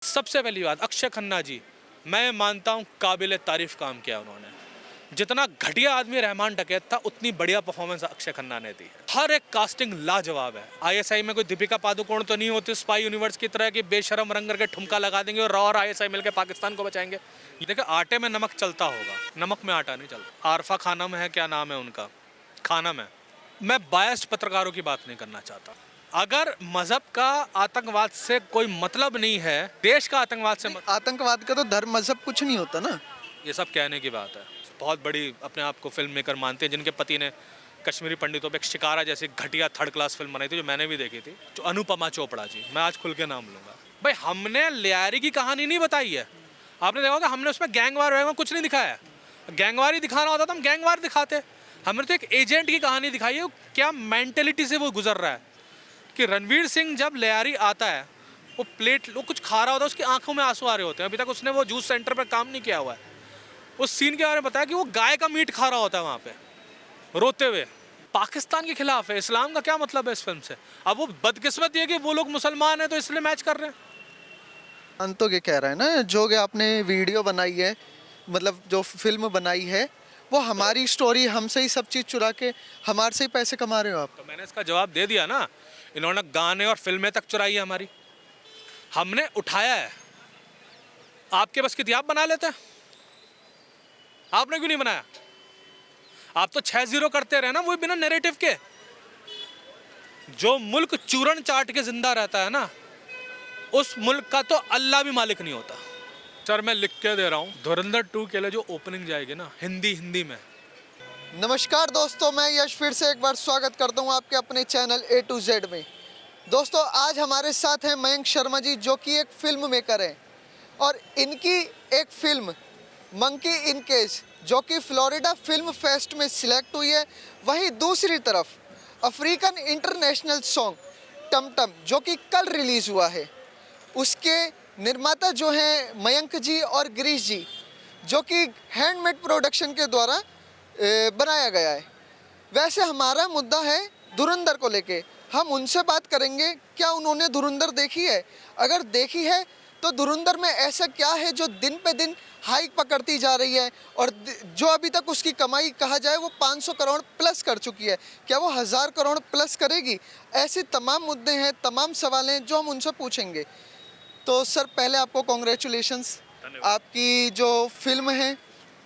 सबसे पहली बात, अक्षय खन्ना जी, मैं मानता हूँ काबिल तारीफ काम किया उन्होंने। जितना घटिया आदमी रहमान डकैत था, उतनी बढ़िया परफॉर्मेंस अक्षय खन्ना ने दी है। हर एक कास्टिंग लाजवाब है। आईएसआई में कोई दीपिका पादुकोण तो नहीं होती स्पाई यूनिवर्स की तरह की बेशरम रंग करके ठुमका लगा देंगे और रॉ और आईएसआई मिलकर पाकिस्तान को बचाएंगे। देखिए, आटे में नमक चलता होगा, नमक में आटा नहीं चलता। आरफा खानम है, क्या नाम है उनका, खानम है। मैं बायस्ड पत्रकारों की बात नहीं करना चाहता। अगर मजहब का आतंकवाद से कोई मतलब नहीं है, देश का आतंकवाद से आतंकवाद का तो धर्म मजहब कुछ नहीं होता ना। ये सब कहने की बात है। बहुत बड़ी अपने आप को फिल्म मेकर मानते हैं, जिनके पति ने कश्मीरी पंडितों पे एक शिकारा जैसी घटिया थर्ड क्लास फिल्म बनाई थी, जो मैंने भी देखी थी, जो अनुपमा चोपड़ा जी। मैं आज खुल के नाम लूंगा। भाई, हमने लियारी की कहानी नहीं बताई है। आपने देखा होगा, हमने उसमें गैंगवार वैंगवार कुछ नहीं दिखाया है। गैंगवार ही दिखाना होता तो हम गैंगवार दिखाते। हमने तो एक एजेंट की कहानी दिखाई है, क्या मेंटेलिटी से वो गुजर रहा है। कि रणवीर सिंह जब लियारी आता है, वो कुछ खा रहा होता है, उसकी आंखों में आंसू आ रहे होते हैं। अभी तक उसने वो जूस सेंटर पर काम नहीं किया हुआ है। उस सीन के बारे में बताया कि वो गाय का मीट खा रहा होता है वहाँ पे रोते हुए। पाकिस्तान के खिलाफ है। इस्लाम का क्या मतलब है इस फिल्म से? अब वो बदकिस्मत ये कि वो लोग मुसलमान हैं तो इसलिए मैच कर रहे हैं। अंतो के कह रहा है ना, जो कि आपने वीडियो बनाई है, मतलब जो फिल्म बनाई है, वो हमारी स्टोरी, हमसे ही सब चीज़ चुरा के हमारे से ही पैसे कमा रहे हो आप। तो मैंने इसका जवाब दे दिया ना। इन्होंने गाने और फिल्में तक चुराई है हमारी, हमने उठाया है। आपके बस की थी, आप बना लेते हैं। आपने क्यों नहीं बनाया? आप तो 6-0 करते रहे ना, वो बिना नैरेटिव के। जो मुल्क चूरन चाट के जिंदा रहता है ना, उस मुल्क का तो अल्लाह भी मालिक नहीं होता। सर, मैं लिख के दे रहा हूँ, धुरंधर 2 के लिए जो ओपनिंग जाएगी ना, हिंदी में। नमस्कार दोस्तों, मैं यश फिर से एक बार स्वागत करता हूँ आपके अपने चैनल A to Z में। दोस्तों, आज हमारे साथ हैं मयंक शर्मा जी, जो कि एक फिल्म मेकर हैं, और इनकी एक फिल्म मंकी इन केज, जो कि फ्लोरिडा फिल्म फेस्ट में सिलेक्ट हुई है। वहीं दूसरी तरफ अफ्रीकन इंटरनेशनल सॉन्ग टमटम, जो कि कल रिलीज़ हुआ है, उसके निर्माता जो हैं मयंक जी और गिरीश जी, जो कि हैंडमेड प्रोडक्शन के द्वारा बनाया गया है। वैसे हमारा मुद्दा है धुरंधर को लेके। हम उनसे बात करेंगे, क्या उन्होंने धुरंधर देखी है? अगर देखी है तो धुरंधर में ऐसा क्या है जो दिन पे दिन हाइक पकड़ती जा रही है, और जो अभी तक उसकी कमाई कहा जाए वो 500 करोड़ प्लस कर चुकी है, क्या वो 1000 करोड़ प्लस करेगी? ऐसे तमाम मुद्दे हैं, तमाम सवाल हैं जो हम उनसे पूछेंगे। तो सर, पहले आपको कॉन्ग्रेचुलेशंस। आपकी जो फिल्म है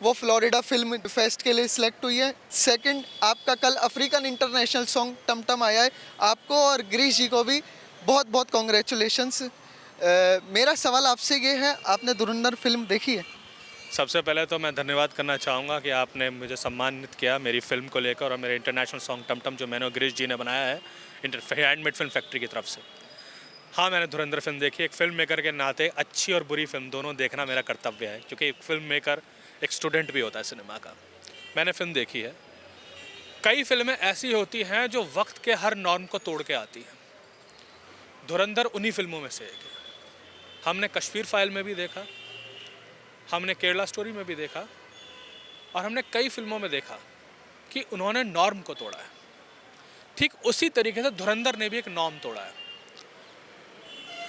वो फ्लोरिडा फिल्म फेस्ट के लिए सिलेक्ट हुई है। सेकंड, आपका कल अफ्रीकन इंटरनेशनल सॉन्ग टमटम आया है। आपको और गिरीश जी को भी बहुत बहुत कॉन्ग्रेचुलेशंस। मेरा सवाल आपसे ये है, आपने धुरंधर फिल्म देखी है? सबसे पहले तो मैं धन्यवाद करना चाहूँगा कि आपने मुझे सम्मानित किया मेरी फिल्म को लेकर, और मेरे इंटरनेशनल सॉन्ग टमटम जो मैंने और गिरीश जी ने बनाया है हैंडमेड फिल्म फैक्ट्री की तरफ से। हाँ, मैंने धुरंधर फिल्म देखी। एक फिल्म मेकर के नाते अच्छी और बुरी फिल्म दोनों देखना मेरा कर्तव्य है, क्योंकि एक फिल्म मेकर एक स्टूडेंट भी होता है सिनेमा का। मैंने फिल्म देखी है। कई फिल्में ऐसी होती हैं जो वक्त के हर नॉर्म को तोड़ के आती हैं। धुरंधर उन्हीं फिल्मों में से एक है। हमने कश्मीर फाइल में भी देखा, हमने केरला स्टोरी में भी देखा, और हमने कई फिल्मों में देखा कि उन्होंने नॉर्म को तोड़ा है। ठीक उसी तरीके से धुरंधर ने भी एक नॉर्म तोड़ा है।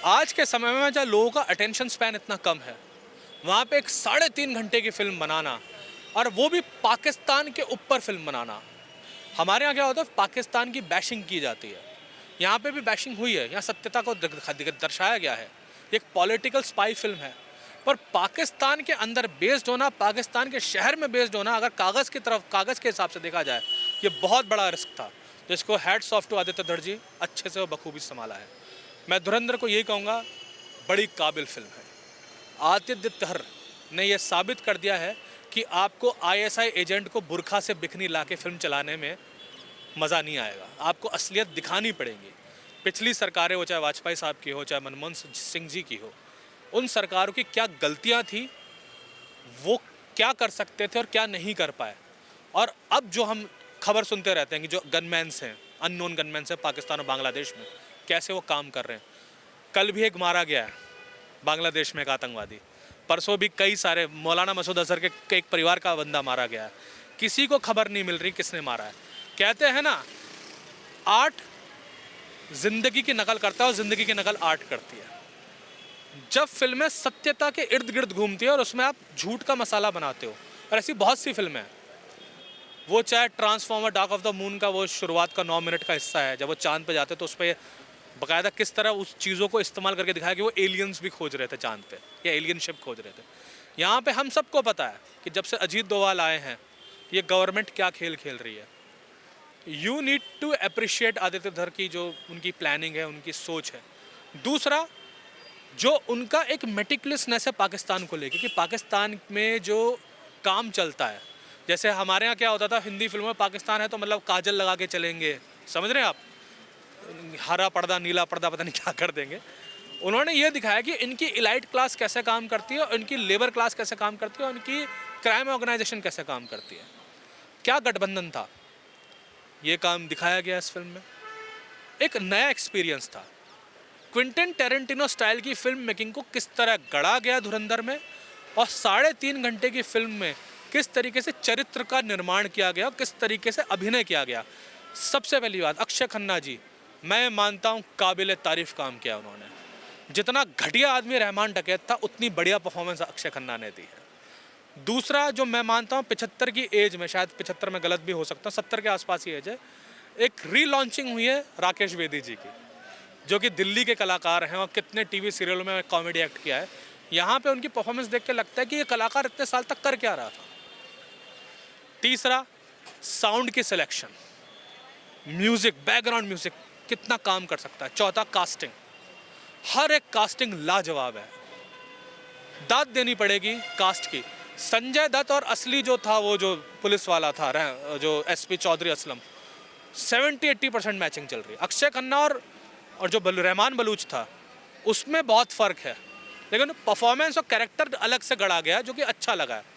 आज के समय में जहाँ लोगों का अटेंशन स्पैन इतना कम है, वहाँ पे एक 3.5 घंटे की फिल्म बनाना, और वो भी पाकिस्तान के ऊपर फिल्म बनाना। हमारे यहाँ क्या होता है, पाकिस्तान की बैशिंग की जाती है। यहाँ पे भी बैशिंग हुई है, यहाँ सत्यता को दर्शाया गया है। एक पॉलिटिकल स्पाई फिल्म है, पर पाकिस्तान के अंदर बेस्ड होना, पाकिस्तान के शहर में बेस्ड होना, अगर कागज़ के हिसाब से देखा जाए, ये बहुत बड़ा रिस्क था, जिसको हैट्स ऑफ टू आदित्य धर जी, अच्छे से वो बखूबी संभाला है। मैं धुरंधर को यही कहूँगा, बड़ी काबिल फिल्म है। आदित्य धर ने यह साबित कर दिया है कि आपको आईएसआई एजेंट को बुरखा से बिकनी ला के फिल्म चलाने में मज़ा नहीं आएगा, आपको असलियत दिखानी पड़ेगी। पिछली सरकारें हो, चाहे वाजपेयी साहब की हो, चाहे मनमोहन सिंह जी की हो, उन सरकारों की क्या गलतियां थी, वो क्या कर सकते थे और क्या नहीं कर पाए। और अब जो हम खबर सुनते रहते हैं कि जो गनमैन्स हैं, अननोन गनमैन्स हैं पाकिस्तान और बांग्लादेश में, कैसे वो काम कर रहे हैं। कल भी एक मारा गया है बांग्लादेश में, एक आतंकवादी। परसों भी कई सारे, मौलाना मसूद अजहर के एक परिवार का बंदा मारा गया है। किसी को खबर नहीं मिल रही किसने मारा है। कहते हैं ना, आर्ट जिंदगी की नकल करता है और जिंदगी की नकल आर्ट करती है। जब फिल्में सत्यता के इर्द गिर्द घूमती है और उसमें आप झूठ का मसाला बनाते हो, और ऐसी बहुत सी फिल्में हैं। वो चाहे transformer dark of the moon का वो शुरुआत का 9 मिनट का हिस्सा है, जब वो चांद पे जाते तो उस पर बाकायदा किस तरह उस चीज़ों को इस्तेमाल करके दिखाया कि वो एलियंस भी खोज रहे थे चांद पे, या एलियन शिप खोज रहे थे। यहाँ पे हम सबको पता है कि जब से अजीत डोभाल आए हैं, ये गवर्नमेंट क्या खेल खेल रही है। You need to appreciate Aditya Dhar की जो उनकी प्लानिंग है, उनकी सोच है। दूसरा, जो उनका एक मेटिकुलसनेस है पाकिस्तान को लेके, कि पाकिस्तान में जो काम चलता है, जैसे हमारे यहाँ क्या होता था हिंदी फिल्मों में, पाकिस्तान है तो मतलब काजल लगा के चलेंगे, समझ रहे हैं आप, हरा पर्दा नीला पर्दा पता नहीं क्या कर देंगे। उन्होंने ये दिखाया कि इनकी इलाइट क्लास कैसे काम करती है, इनकी लेबर क्लास कैसे काम करती है, और इनकी क्राइम ऑर्गेनाइजेशन कैसे काम करती है। क्या गठबंधन था, ये काम दिखाया गया इस फिल्म में। एक नया एक्सपीरियंस था। क्विंटन टेरेंटिनो स्टाइल की फिल्म मेकिंग को किस तरह गढ़ा गया धुरंधर में, और 3.5 घंटे की फिल्म में किस तरीके से चरित्र का निर्माण किया गया, किस तरीके से अभिनय किया गया। सबसे पहली बात, अक्षय खन्ना जी, मैं मानता हूँ काबिल तारीफ काम किया उन्होंने। जितना घटिया आदमी रहमान डकैत था, उतनी बढ़िया परफॉर्मेंस अक्षय खन्ना ने दी है। दूसरा, जो मैं मानता हूँ 75 की एज में, शायद 75 में गलत भी हो सकता, 70 के आसपास ही एज है, एक रीलॉन्चिंग हुई है राकेश बेदी जी की, जो कि दिल्ली के कलाकार हैं और कितने टीवी सीरियलों में कॉमेडी एक्ट किया है। यहाँ पे उनकी परफॉर्मेंस देख के लगता है कि ये कलाकार इतने साल तक कर क्या रहा था। तीसरा, साउंड की सिलेक्शन, म्यूजिक, बैकग्राउंड म्यूजिक कितना काम कर सकता है। चौथा, कास्टिंग, हर एक कास्टिंग लाजवाब है, दाद देनी पड़ेगी कास्ट की। संजय दत्त और असली जो था, वो जो पुलिस वाला था, जो एसपी चौधरी असलम, 70-80% मैचिंग चल रही है। अक्षय खन्ना और जो रहमान बलूच था, उसमें बहुत फ़र्क है, लेकिन परफॉर्मेंस और कैरेक्टर अलग से गढ़ा गया, जो कि अच्छा लगा है।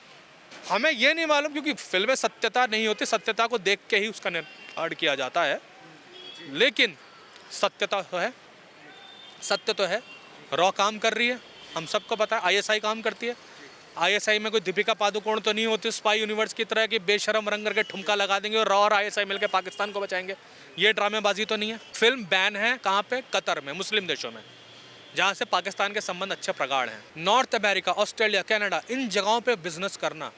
हमें ये नहीं मालूम, क्योंकि फिल्में सत्यता नहीं होती, सत्यता को देख के ही उसका निर्माण किया जाता है, लेकिन सत्यता तो है, सत्य तो है। रॉ काम कर रही है, हम सबको पता है। आईएसआई काम करती है। आईएसआई में कोई दीपिका पादुकोण तो नहीं होती स्पाई यूनिवर्स की तरह कि बेशरम रंग करके ठुमका लगा देंगे और रॉ और आईएसआई मिलकर पाकिस्तान को बचाएंगे। ये ड्रामेबाजी तो नहीं है। फिल्म बैन है कहाँ पे? कतर में, मुस्लिम देशों में, जहाँ से पाकिस्तान के संबंध अच्छे प्रगाढ़ हैं। नॉर्थ अमेरिका, ऑस्ट्रेलिया, कनाडा, इन जगहों पे बिजनेस करना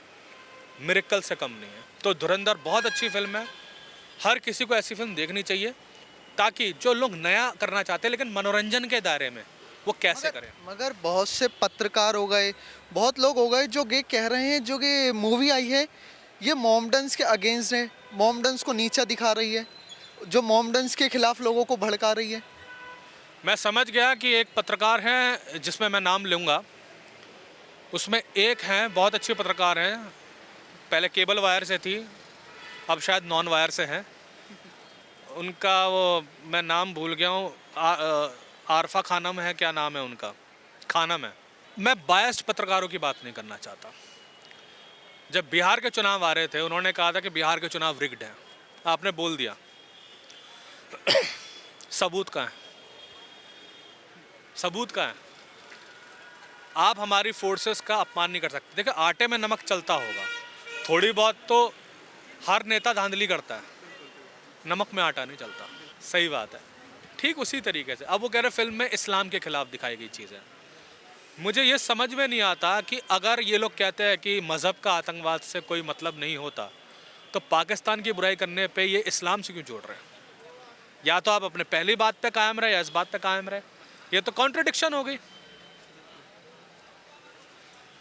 मिरेकल से कम नहीं है। तो धुरंधर बहुत अच्छी फिल्म है, हर किसी को ऐसी फिल्म देखनी चाहिए, ताकि जो लोग नया करना चाहते हैं लेकिन मनोरंजन के दायरे में, वो कैसे करें। मगर बहुत से पत्रकार हो गए, बहुत लोग हो गए जो ये कह रहे हैं जो कि मूवी आई है ये मोमडन्स के अगेंस्ट है, मोमडन्स को नीचा दिखा रही है, जो मोमडन्स के खिलाफ लोगों को भड़का रही है। मैं समझ गया कि एक पत्रकार हैं जिसमें मैं नाम लूँगा, उसमें एक हैं बहुत अच्छी पत्रकार हैं, पहले केबल वायर से थी, अब शायद नॉन वायर से हैं। उनका वो मैं नाम भूल गया हूँ, आरफा खानम है, क्या नाम है उनका, खानम है। मैं बायस्ड पत्रकारों की बात नहीं करना चाहता। जब बिहार के चुनाव आ रहे थे, उन्होंने कहा था कि बिहार के चुनाव रिग्ड हैं, आपने बोल दिया। सबूत कहाँ है? सबूत कहाँ है? आप हमारी फोर्सेस का अपमान नहीं कर सकते। देखिए, आटे में नमक चलता होगा, थोड़ी बहुत तो हर नेता धांधली करता है, नमक में आटा नहीं चलता। सही बात है। ठीक उसी तरीके से अब वो कह रहे फिल्म में इस्लाम के खिलाफ दिखाई गई चीज़ है। मुझे ये समझ में नहीं आता कि अगर ये लोग कहते हैं कि मज़हब का आतंकवाद से कोई मतलब नहीं होता, तो पाकिस्तान की बुराई करने पे ये इस्लाम से क्यों जोड़ रहे हैं? या तो आप अपने पहली बात पे कायम रहे या इस बात पे कायम रहे। ये तो कॉन्ट्रडिक्शन हो गई।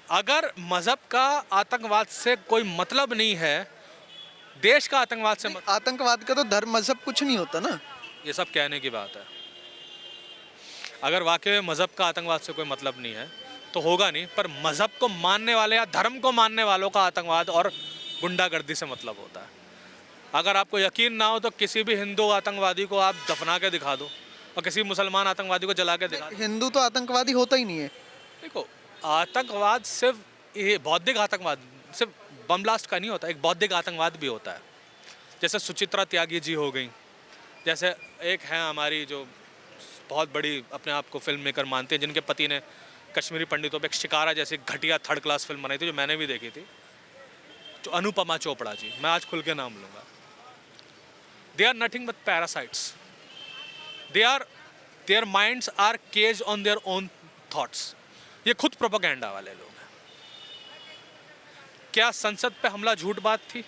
अगर मज़हब का आतंकवाद से कोई मतलब नहीं है, देश का आतंकवाद से आतंकवाद का तो धर्म मजहब कुछ नहीं होता ना। ये सब कहने की बात है। अगर वाकई में मज़हब का आतंकवाद से कोई मतलब नहीं है तो होगा नहीं, पर मज़हब को मानने वाले या धर्म को मानने वालों का आतंकवाद और गुंडागर्दी से मतलब होता है। अगर आपको यकीन ना हो तो किसी भी हिंदू आतंकवादी को आप दफना के दिखा दो और किसी मुसलमान आतंकवादी को जला के दिखा दो। हिंदू तो आतंकवादी होता ही नहीं है। देखो, आतंकवाद सिर्फ ये बौद्धिक आतंकवाद सिर्फ बम ब्लास्ट का नहीं होता, एक बौद्धिक आतंकवाद भी होता है। जैसे सुचित्रा त्यागी जी हो गई, जैसे एक हैं हमारी जो बहुत बड़ी अपने आप को फिल्म मेकर मानते हैं, जिनके पति ने कश्मीरी पंडितों पे एक शिकारा जैसी घटिया 3rd क्लास फिल्म बनाई थी, जो मैंने भी देखी थी, जो अनुपमा चोपड़ा जी, मैं आज खुल के नाम लूँगा। They are nothing but parasites. Their minds are cage on their own thoughts. ये खुद प्रोपेगेंडा वाले लोग हैं। क्या संसद पे हमला झूठ बात थी?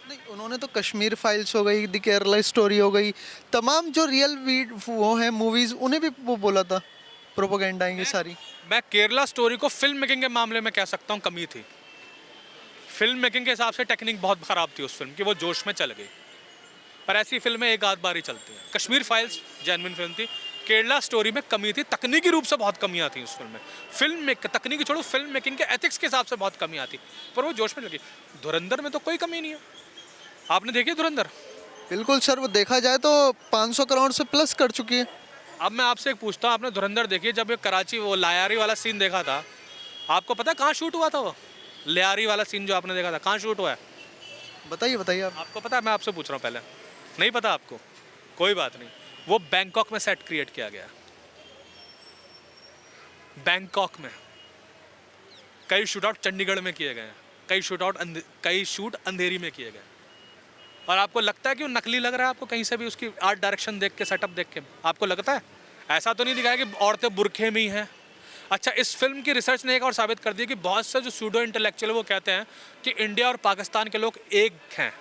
नहीं, उन्होंने तो कश्मीर फाइल्स हो गई, द केरला स्टोरी हो गई, तमाम जो रियल वो है मूवीज, उन्हें भी वो बोला था प्रोपेगेंडा ये सारी। मैं केरला स्टोरी को फिल्म मेकिंग के मामले में कह सकता हूँ कमी थी। फिल्म मेकिंग के हिसाब से टेक्निक बहुत ख़राब थी उस फिल्म की, वो जोश में चल गई। पर ऐसी फिल्में एक आध बार ही चलती हैं। कश्मीर फाइल्स जेन्युइन फिल्म थी। केरला स्टोरी में कमी थी, तकनीकी रूप से बहुत कमियां थी उस फिल्म में। फिल्म में तकनीकी छोड़ो, फिल्म मेकिंग के एथिक्स के हिसाब से बहुत कमियां थी, पर वो जोश में लगी। धुरंधर में तो कोई कमी नहीं है। आपने देखी धुरंधर? बिल्कुल सर, वो देखा जाए तो 500 करोड़ से प्लस कर चुकी है। अब मैं आपसे एक पूछता हूँ, आपने धुरंधर देखी? जब ये कराची वो लायारी वाला सीन देखा था, आपको पता है कहाँ शूट हुआ था? वो लियारी वाला सीन जो आपने देखा था, कहाँ शूट हुआ है? बताइए बताइए आप। आपको पता है? मैं आपसे पूछ रहा हूँ पहले। नहीं पता आपको? कोई बात नहीं। वो बैंकॉक में सेट क्रिएट किया गया। बैंकॉक में। कई शूट आउट चंडीगढ़ में किए गए हैं, कई शूट अंधेरी में किए गए। और आपको लगता है कि वो नकली लग रहा है आपको? कहीं से भी उसकी आर्ट डायरेक्शन देख के, सेटअप देख के आपको लगता है? ऐसा तो नहीं दिखाया कि औरतें बुरखे में ही हैं। अच्छा, इस फिल्म की रिसर्च ने एक और साबित कर दिया कि बहुत से जो सूडो इंटेलेक्चुअल वो कहते हैं कि इंडिया और पाकिस्तान के लोग एक हैं।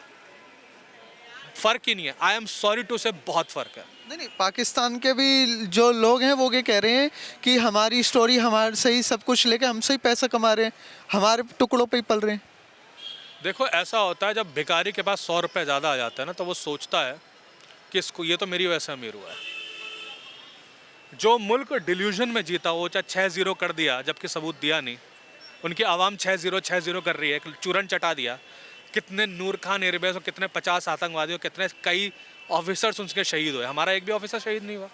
फ़र्क ही नहीं है। आई एम सॉरी टू से, बहुत फ़र्क है। नहीं नहीं, पाकिस्तान के भी जो लोग हैं वो ये कह रहे हैं कि हमारी स्टोरी हमारे से ही सब कुछ लेके हमसे ही पैसा कमा रहे हैं, हमारे टुकड़ों पे ही पल रहे हैं। देखो, ऐसा होता है जब भिखारी के पास 100 रुपये ज़्यादा आ जाता है ना, तो वो सोचता है कि इसको, ये तो मेरी वजह से अमीर हुआ है। जो मुल्क डिल्यूजन में जीता, वो चाहे 6-0 कर दिया जबकि सबूत दिया नहीं, उनकी आवाम 6-0 कर रही है, एक चूरन चटा दिया। कितने नूर खान एयरबेस और कितने 50 आतंकवादियों, कितने कई ऑफिसर्स उनके शहीद हुए। हमारा एक भी ऑफिसर शहीद नहीं हुआ।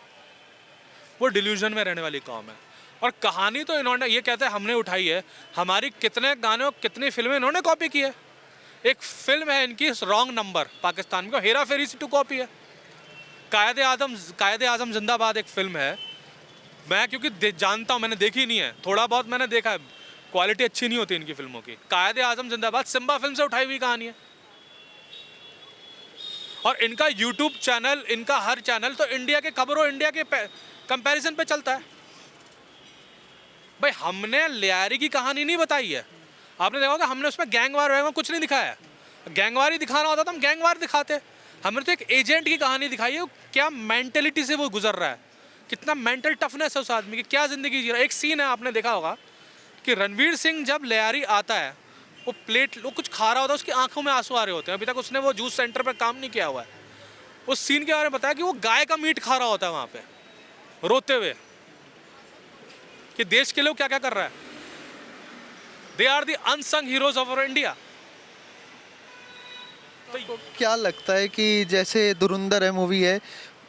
वो डिल्यूजन में रहने वाली कौम है। और कहानी तो इन्होंने, ये कहते हैं हमने उठाई है, हमारी कितने गाने और कितनी फिल्में इन्होंने कॉपी की है। एक फिल्म है इनकी रॉन्ग नंबर, पाकिस्तान में, हेरा फेरी से 2 कॉपी है। कायदे आज़म जिंदाबाद एक फिल्म है। मैं क्योंकि जानता हूँ, मैंने देखी नहीं है, थोड़ा बहुत मैंने देखा है, क्वालिटी अच्छी नहीं होती इनकी फिल्मों की। कायदे आज़म जिंदाबाद सिम्बा फिल्म से उठाई हुई कहानी है। और इनका यूट्यूब चैनल, इनका हर चैनल तो इंडिया के खबरों, इंडिया के कंपैरिजन पे चलता है। भाई, हमने लियारी की कहानी नहीं बताई है। आपने देखा होगा हमने उसमें गैंगवार वैंगवार कुछ नहीं दिखाया है। गैंगवार ही दिखाना होता तो हम गैंगवार दिखाते। हमने तो एक एजेंट की कहानी दिखाई है, क्या मेंटेलिटी से वो गुजर रहा है, कितना मेंटल टफनेस है उस आदमी की, क्या ज़िंदगी जी रहा है। एक सीन है, आपने देखा होगा कि रणवीर सिंह जब लियारी आता है, वो कुछ खा रहा होता है, उसकी आंखों में आंसू आ रहे होते हैं। अभी तक उसने वो जूस सेंटर पर काम नहीं किया हुआ है। उस सीन के बारे में बताया कि वो गाय का मीट खा रहा होता है वहाँ पे, रोते हुए, कि देश के लिए क्या क्या कर रहा है। They are the unsung heroes of our India. तो क्या लगता है कि जैसे धुरंधर है मूवी है,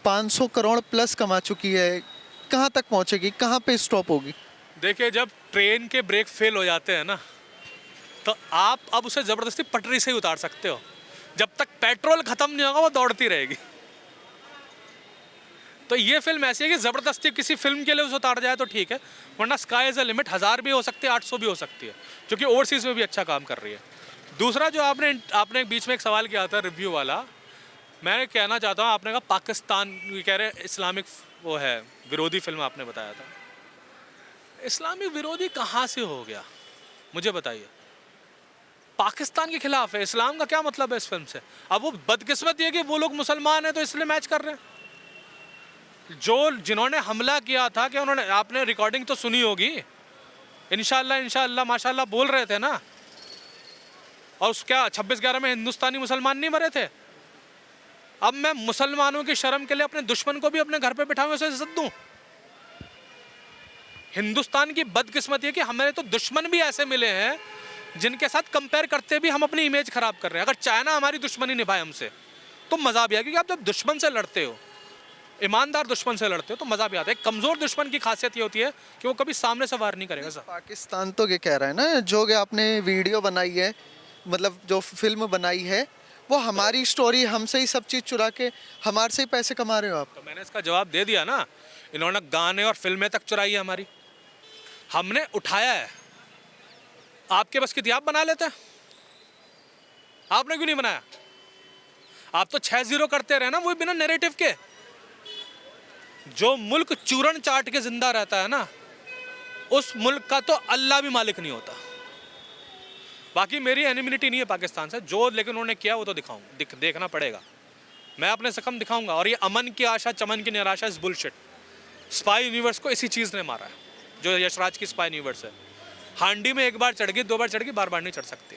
500 करोड़ प्लस कमा चुकी है, कहाँ तक पहुँचेगी, कहाँ पे स्टॉप होगी? देखिए, जब ट्रेन के ब्रेक फेल हो जाते हैं ना, तो आप अब उसे ज़बरदस्ती पटरी से ही उतार सकते हो। जब तक पेट्रोल ख़त्म नहीं होगा वो दौड़ती रहेगी। तो ये फिल्म ऐसी है कि ज़बरदस्ती किसी फिल्म के लिए उसे उतार जाए तो ठीक है, वरना स्काई इज़ अ लिमिट। 1000 भी हो सकती है, 800 भी हो सकती है, क्योंकि ओवरसीज़ में भी अच्छा काम कर रही है। दूसरा, जो आपने बीच में एक सवाल किया था रिव्यू वाला, मैं कहना चाहता हूँ, आपने कहा पाकिस्तान, ये कह रहे इस्लामिक वो है, विरोधी फिल्म आपने बताया था। इस्लामी विरोधी कहाँ से हो गया, मुझे बताइए। पाकिस्तान के खिलाफ है, इस्लाम का क्या मतलब है इस फिल्म से? अब वो बदकिस्मत ये कि वो लोग मुसलमान हैं तो इसलिए मैच कर रहे हैं। जिन्होंने हमला किया था, कि उन्होंने, आपने रिकॉर्डिंग तो सुनी होगी, इंशाल्लाह इंशाल्लाह माशाल्लाह बोल रहे थे ना, और उस क्या 26/11 में हिंदुस्तानी मुसलमान नहीं मरे थे? अब मैं मुसलमानों की शर्म के लिए अपने दुश्मन को भी अपने घर पे बिठाऊं, उसे इज्जत दूं? हिंदुस्तान की बदकिस्मती है कि हमारे तो दुश्मन भी ऐसे मिले हैं जिनके साथ कंपेयर करते भी हम अपनी इमेज खराब कर रहे हैं। अगर चाइना हमारी दुश्मनी निभाए हमसे तो मज़ा भी आएगा, क्योंकि आप जब दुश्मन से लड़ते हो, ईमानदार दुश्मन से लड़ते हो, तो मज़ा भी आता है। कमज़ोर दुश्मन की खासियत ये होती है कि वो कभी सामने से वार नहीं करेगा। पाकिस्तान तो ये कह रहा है ना, जो कि आपने वीडियो बनाई है, मतलब जो फिल्म बनाई है, वो हमारी स्टोरी, हमसे ही सब चीज़ चुरा के हमारे से ही पैसे कमा रहे हो आप। तो मैंने इसका जवाब दे दिया ना। इन्होंने गाने और फिल्में तक चुराई है हमारी, हमने उठाया है। आपके बस की थी, आप बना लेते हैं, आपने क्यों नहीं बनाया? आप तो 6-0 करते रहे ना, वो बिना नैरेटिव के। जो मुल्क चूरन चाट के जिंदा रहता है ना, उस मुल्क का तो अल्लाह भी मालिक नहीं होता। बाकी मेरी एनिमिटी नहीं है पाकिस्तान से, जो लेकिन उन्होंने किया वो तो देखना पड़ेगा। मैं अपने से कम दिखाऊंगा। और ये अमन की आशा चमन की निराशा इस बुलशिट। स्पाई यूनिवर्स को इसी चीज़ ने मारा है, जो यशराज की स्पाई यूनिवर्स है। हांडी में एक बार चढ़ गई, 2 बार चढ़ गई, बार बार नहीं चढ़ सकती।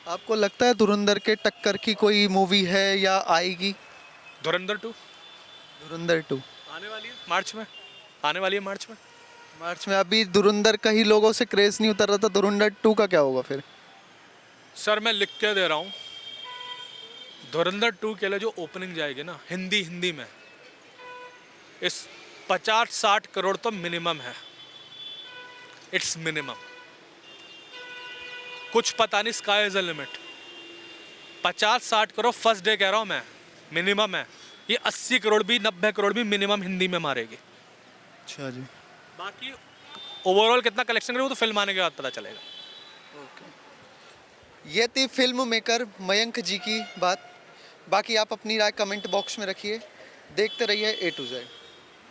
आपको लगता है धुरंधर के टक्कर की कोई मूवी है या आएगी? धुरंधर 2 धुरंधर 2 आने वाली है मार्च में, आने वाली है मार्च में। मार्च में। अभी धुरंधर का ही लोगों से क्रेज नहीं उतर रहा था, धुरंधर 2 का क्या होगा फिर? सर मैं लिख के दे रहा हूँ, धुरंधर 2 के लिए जो ओपनिंग जाएगी ना हिंदी में, इस 50-60 करोड़ तो मिनिमम है। इट्स मिनिमम, कुछ पता नहीं, sky is the limit. 50-60 crore first day कह रहा हूँ मैं, मिनिमम है। ये 80 करोड़ भी 90 करोड़ भी मिनिमम हिंदी में मारेगी। अच्छा जी। बाकी ओवरऑल कितना कलेक्शन करें वो तो फिल्म आने के बाद पता चलेगा। ये थी फिल्म मेकर मयंक जी की बात। बाकी आप अपनी राय कमेंट बॉक्स में रखिए। देखते रहिए A to Z।